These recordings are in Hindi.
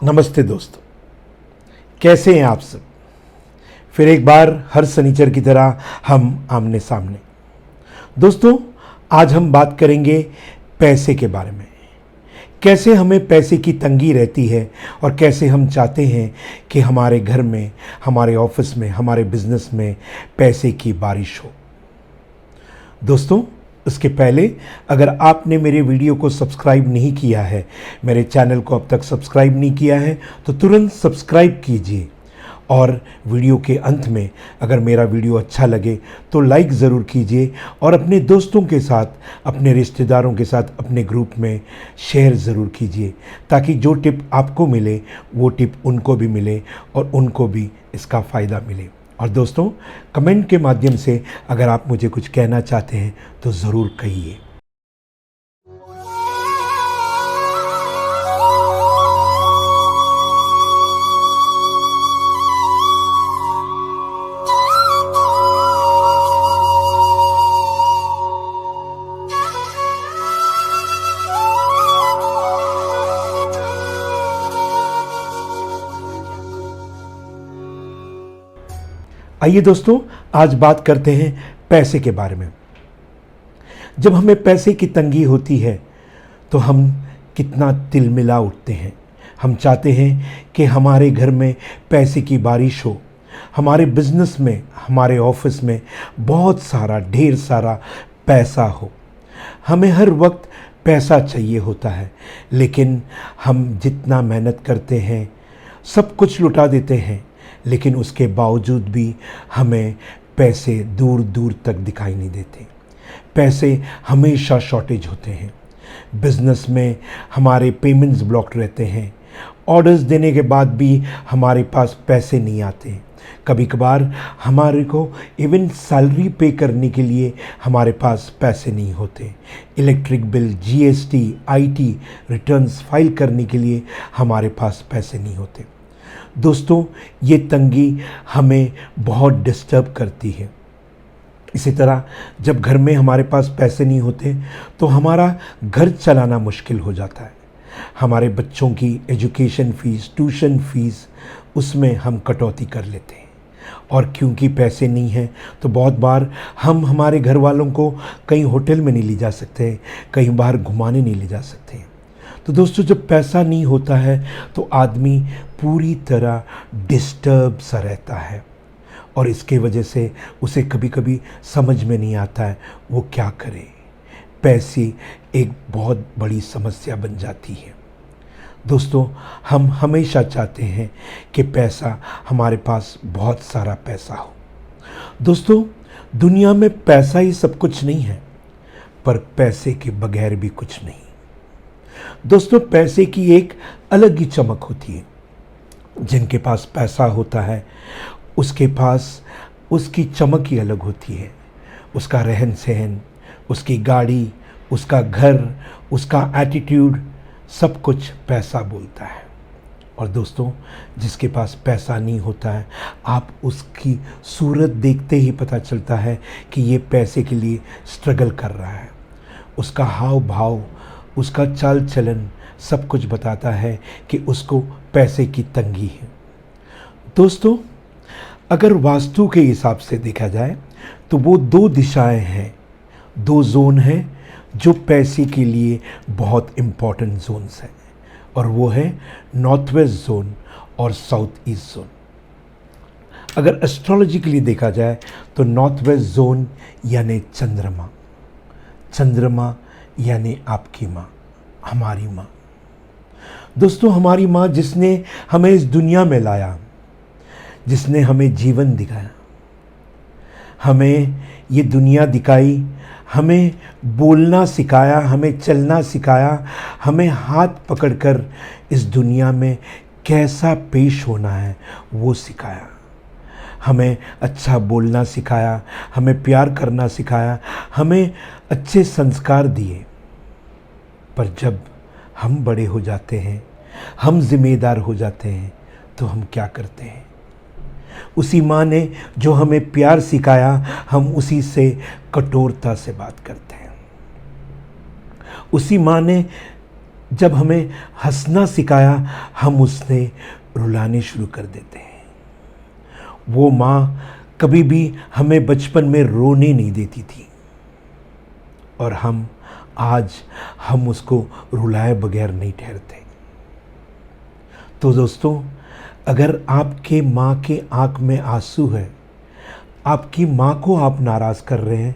नमस्ते दोस्तों, कैसे हैं आप सब। फिर एक बार हर शनिचर की तरह हम आमने सामने। दोस्तों, आज हम बात करेंगे पैसे के बारे में। कैसे हमें पैसे की तंगी रहती है और कैसे हम चाहते हैं कि हमारे घर में, हमारे ऑफिस में, हमारे बिजनेस में पैसे की बारिश हो। दोस्तों, उसके पहले अगर आपने मेरे वीडियो को सब्सक्राइब नहीं किया है, मेरे चैनल को अब तक सब्सक्राइब नहीं किया है, तो तुरंत सब्सक्राइब कीजिए। और वीडियो के अंत में अगर मेरा वीडियो अच्छा लगे तो लाइक ज़रूर कीजिए और अपने दोस्तों के साथ, अपने रिश्तेदारों के साथ, अपने ग्रुप में शेयर ज़रूर कीजिए, ताकि जो टिप आपको मिले वो टिप उनको भी मिले और उनको भी इसका फ़ायदा मिले। और दोस्तों, कमेंट के माध्यम से अगर आप मुझे कुछ कहना चाहते हैं तो ज़रूर कहिए। आइए दोस्तों, आज बात करते हैं पैसे के बारे में। जब हमें पैसे की तंगी होती है तो हम कितना तिलमिला उठते हैं। हम चाहते हैं कि हमारे घर में पैसे की बारिश हो, हमारे बिजनेस में, हमारे ऑफिस में बहुत सारा, ढेर सारा पैसा हो। हमें हर वक्त पैसा चाहिए होता है, लेकिन हम जितना मेहनत करते हैं, सब कुछ लुटा देते हैं, लेकिन उसके बावजूद भी हमें पैसे दूर दूर तक दिखाई नहीं देते। पैसे हमेशा शॉर्टेज होते हैं। बिजनेस में हमारे पेमेंट्स ब्लॉक्ड रहते हैं। ऑर्डर्स देने के बाद भी हमारे पास पैसे नहीं आते। कभी कभार हमारे को इवन सैलरी पे करने के लिए हमारे पास पैसे नहीं होते। Electric bill, GST, IT returns file करने के लिए हमारे पास पैसे नहीं होते। दोस्तों, ये तंगी हमें बहुत डिस्टर्ब करती है। इसी तरह जब घर में हमारे पास पैसे नहीं होते तो हमारा घर चलाना मुश्किल हो जाता है। हमारे बच्चों की एजुकेशन फ़ीस, ट्यूशन फ़ीस, उसमें हम कटौती कर लेते हैं। और क्योंकि पैसे नहीं हैं तो बहुत बार हम हमारे घर वालों को कहीं होटल में नहीं ले जा सकते, कहीं बाहर घुमाने नहीं ले जा सकते। तो दोस्तों, जब पैसा नहीं होता है तो आदमी पूरी तरह डिस्टर्ब सा रहता है और इसके वजह से उसे कभी कभी समझ में नहीं आता है वो क्या करे। पैसे एक बहुत बड़ी समस्या बन जाती है। दोस्तों, हम हमेशा चाहते हैं कि पैसा, हमारे पास बहुत सारा पैसा हो। दोस्तों, दुनिया में पैसा ही सब कुछ नहीं है, पर पैसे के बगैर भी कुछ नहीं। दोस्तों, पैसे की एक अलग ही चमक होती है। जिनके पास पैसा होता है उसके पास उसकी चमक ही अलग होती है। उसका रहन सहन, उसकी गाड़ी, उसका घर, उसका एटीट्यूड, सब कुछ पैसा बोलता है। और दोस्तों, जिसके पास पैसा नहीं होता है, आप उसकी सूरत देखते ही पता चलता है कि ये पैसे के लिए स्ट्रगल कर रहा है। उसका हाव भाव, उसका चाल चलन सब कुछ बताता है कि उसको पैसे की तंगी है। दोस्तों, अगर वास्तु के हिसाब से देखा जाए तो वो दो दिशाएं हैं, दो जोन हैं जो पैसे के लिए बहुत इम्पॉर्टेंट जोन्स हैं, और वो है नॉर्थ वेस्ट जोन और साउथ ईस्ट जोन। अगर एस्ट्रोलॉजिकली देखा जाए तो नॉर्थ वेस्ट जोन यानी चंद्रमा, चंद्रमा यानी आपकी माँ, हमारी माँ। दोस्तों, हमारी माँ जिसने हमें इस दुनिया में लाया, जिसने हमें जीवन दिखाया, हमें ये दुनिया दिखाई, हमें बोलना सिखाया, हमें चलना सिखाया, हमें हाथ पकड़कर इस दुनिया में कैसा पेश होना है वो सिखाया, हमें अच्छा बोलना सिखाया, हमें प्यार करना सिखाया, हमें अच्छे संस्कार दिए। पर जब हम बड़े हो जाते हैं, हम जिम्मेदार हो जाते हैं, तो हम क्या करते हैं? उसी माँ ने जो हमें प्यार सिखाया, हम उसी से कठोरता से बात करते हैं। उसी माँ ने जब हमें हंसना सिखाया, हम उसने रुलाने शुरू कर देते हैं। वो माँ कभी भी हमें बचपन में रोने नहीं देती थी, और हम उसको रुलाए बगैर नहीं ठहरते। तो दोस्तों, अगर आपके माँ के आँख में आंसू है, आपकी माँ को आप नाराज़ कर रहे हैं,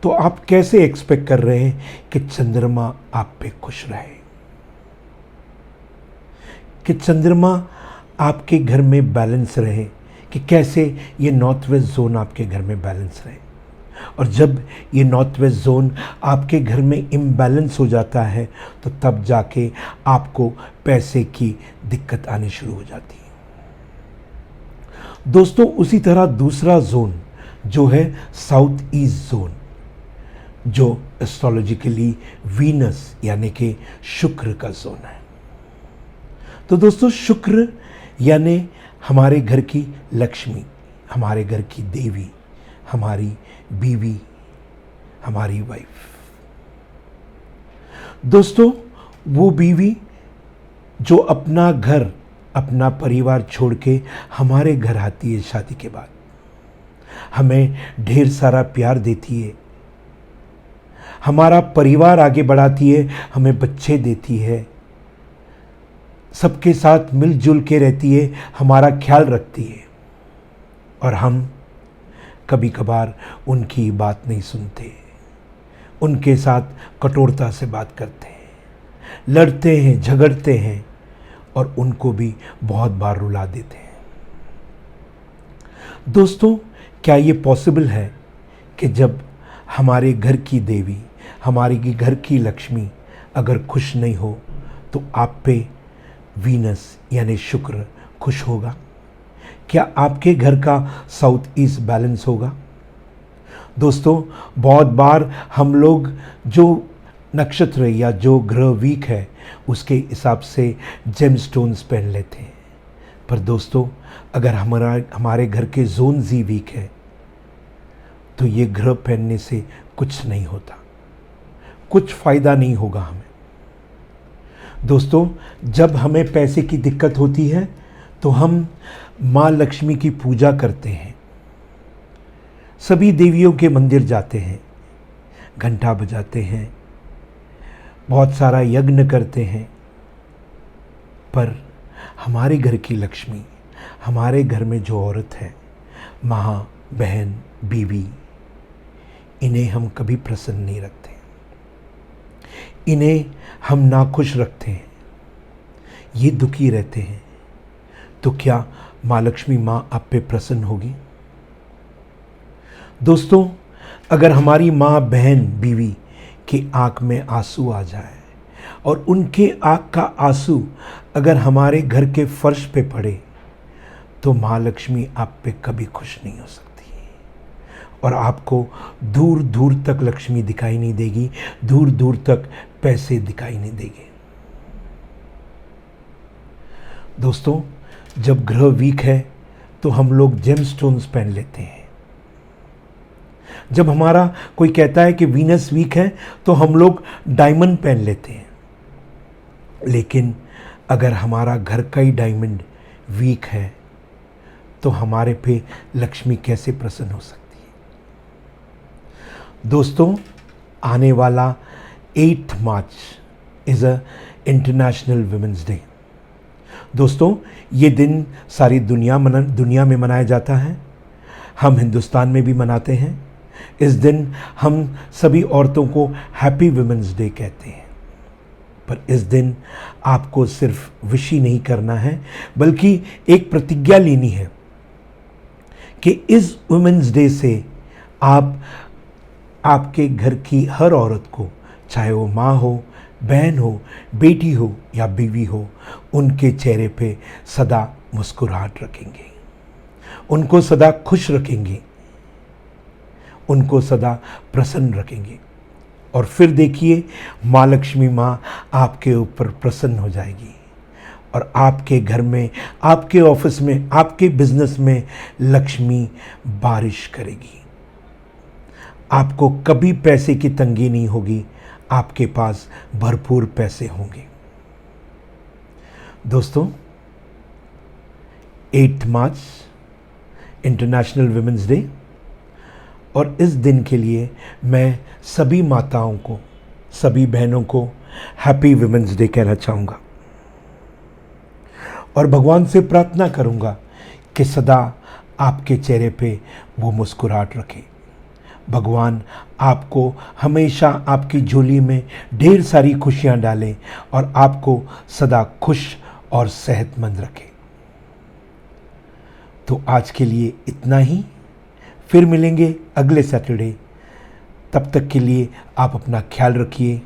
तो आप कैसे एक्सपेक्ट कर रहे हैं कि चंद्रमा आप पे खुश रहे, कि चंद्रमा आपके घर में बैलेंस रहे, कि कैसे ये नॉर्थ वेस्ट जोन आपके घर में बैलेंस रहे। और जब ये नॉर्थ वेस्ट जोन आपके घर में इम्बैलेंस हो जाता है, तो तब जाके आपको पैसे की दिक्कत आनी शुरू हो जाती है। दोस्तों, उसी तरह दूसरा जोन जो है साउथ ईस्ट जोन, जो एस्ट्रोलॉजिकली वीनस यानी कि शुक्र का जोन है। तो दोस्तों, शुक्र यानी हमारे घर की लक्ष्मी, हमारे घर की देवी, हमारी बीवी, हमारी वाइफ। दोस्तों, वो बीवी जो अपना घर, अपना परिवार छोड़ के हमारे घर आती है शादी के बाद, हमें ढेर सारा प्यार देती है, हमारा परिवार आगे बढ़ाती है, हमें बच्चे देती है, सबके साथ मिलजुल के रहती है, हमारा ख्याल रखती है, और हम कभी कभार उनकी बात नहीं सुनते, उनके साथ कठोरता से बात करते हैं, लड़ते हैं, झगड़ते हैं, और उनको भी बहुत बार रुला देते हैं। दोस्तों, क्या ये पॉसिबल है कि जब हमारे घर की देवी, हमारे घर की लक्ष्मी अगर खुश नहीं हो, तो आप पे वीनस यानी शुक्र खुश होगा? क्या आपके घर का साउथ ईस्ट बैलेंस होगा? दोस्तों, बहुत बार हम लोग जो नक्षत्र या जो ग्रह वीक है उसके हिसाब से जेमस्टोन्स पहन लेते हैं, पर दोस्तों, अगर हमारे घर के जोन जी वीक है, तो ये ग्रह पहनने से कुछ नहीं होता, कुछ फ़ायदा नहीं होगा हमें। दोस्तों, जब हमें पैसे की दिक्कत होती है तो हम माँ लक्ष्मी की पूजा करते हैं, सभी देवियों के मंदिर जाते हैं, घंटा बजाते हैं, बहुत सारा यज्ञ करते हैं, पर हमारे घर की लक्ष्मी, हमारे घर में जो औरत है, माँ, बहन, बीवी, इन्हें हम कभी प्रसन्न नहीं रखते, इन्हें हम नाखुश रखते हैं, ये दुखी रहते हैं। तो क्या माँ लक्ष्मी, माँ आप पे प्रसन्न होगी? दोस्तों, अगर हमारी माँ, बहन, बीवी की आँख में आंसू आ जाए और उनके आँख का आंसू अगर हमारे घर के फर्श पे पड़े, तो माँ लक्ष्मी आप पे कभी खुश नहीं हो सकती, और आपको दूर दूर तक लक्ष्मी दिखाई नहीं देगी, दूर दूर तक पैसे दिखाई नहीं देंगे। दोस्तों, जब ग्रह वीक है तो हम लोग जेमस्टोन्स पहन लेते हैं। जब हमारा कोई कहता है कि वीनस वीक है तो हम लोग डायमंड पहन लेते हैं। लेकिन अगर हमारा घर का ही डायमंड वीक है तो हमारे पे लक्ष्मी कैसे प्रसन्न हो सकती है? दोस्तों, आने वाला 8 March is a international women's day. दोस्तों, ये दिन सारी दुनिया में मनाया जाता है। हम हिंदुस्तान में भी मनाते हैं। इस दिन हम सभी औरतों को हैप्पी वुमेन्स डे कहते हैं। पर इस दिन आपको सिर्फ विश ही नहीं करना है, बल्कि एक प्रतिज्ञा लेनी है कि इस वुमेन्स डे से आप आपके घर की हर औरत को, चाहे वो माँ हो, बहन हो, बेटी हो या बीवी हो, उनके चेहरे पे सदा मुस्कुराहट रखेंगे, उनको सदा खुश रखेंगे, उनको सदा प्रसन्न रखेंगे। और फिर देखिए, माँ लक्ष्मी, माँ आपके ऊपर प्रसन्न हो जाएगी और आपके घर में, आपके ऑफिस में, आपके बिजनेस में लक्ष्मी बारिश करेगी। आपको कभी पैसे की तंगी नहीं होगी, आपके पास भरपूर पैसे होंगे। दोस्तों, 8 मार्च इंटरनेशनल वुमेन्स डे, और इस दिन के लिए मैं सभी माताओं को, सभी बहनों को हैप्पी वुमेन्स डे कहना चाहूँगा और भगवान से प्रार्थना करूँगा कि सदा आपके चेहरे पे वो मुस्कुराहट रखे। भगवान आपको हमेशा आपकी झोली में ढेर सारी खुशियाँ डालें और आपको सदा खुश और सेहतमंद रखे। तो आज के लिए इतना ही, फिर मिलेंगे अगले सैटरडे। तब तक के लिए आप अपना ख्याल रखिए।